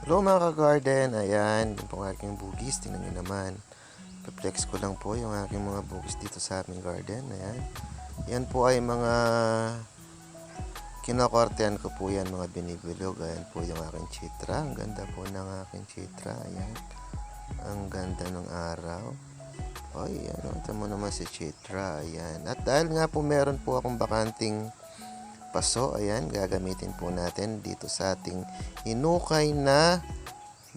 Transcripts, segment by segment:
Hello mga ka-garden, ayan, yung pong aking bugis, tingnan nyo naman. Flex ko lang po yung aking mga bugis dito sa aming garden, ayan. Yan po ay mga kinakortean ko po yan, mga binibilog. Ayan po yung aking chitra, ang ganda po ng aking chitra, ayan. Ang ganda ng araw. Ay, ano, ito mo naman si chitra, ayan. At dahil nga po meron po akong bakanting paso, ayan, gagamitin po natin dito sa ating hinukay na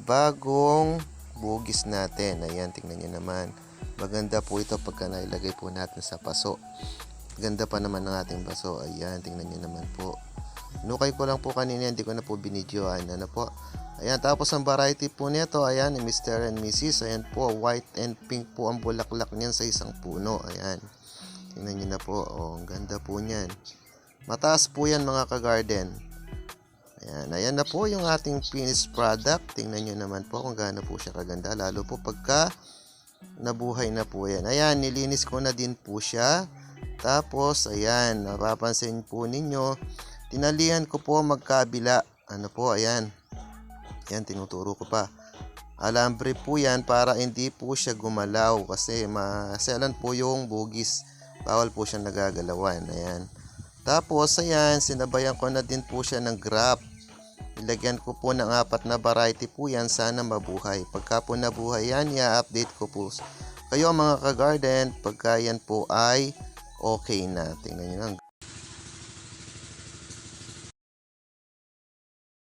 bagong bugis natin. Ayan, tingnan nyo naman, maganda po ito pagka nailagay po natin sa paso. Ganda pa naman ng ating paso. Ayan, tingnan nyo naman po, hinukay ko lang po kanina, hindi ko na po binidyoan. Ano po, ayan, tapos ang variety po nito, ayan, Mr. and Mrs. Ayan po, white and pink po ang bulaklak niyan sa isang puno. Ayan, tingnan nyo na po, oh, ang ganda po niyan. Mataas po yan mga ka-garden. Ayan, ayan na po yung ating finished product. Tingnan nyo naman po kung gaano po siya kaganda. Lalo po pagka nabuhay na po yan. Ayan, nilinis ko na din po siya. Tapos, ayan, napapansin po ninyo, tinalihan ko po magkabila. Ano po, ayan. Ayan, tinuturo ko pa. Alambre po yan para hindi po siya gumalaw. Kasi maselan po yung bugis. Bawal po siya nagagalawan. Ayan. Tapos, ayan, sinabayan ko na din po siya ng graph. Ilagyan ko po ng 4 na variety po yan. Sana mabuhay. Pagka po nabuhay yan, i-update ko po kayo mga ka-garden. Pagka yan po ay okay na. Tingnan nyo lang.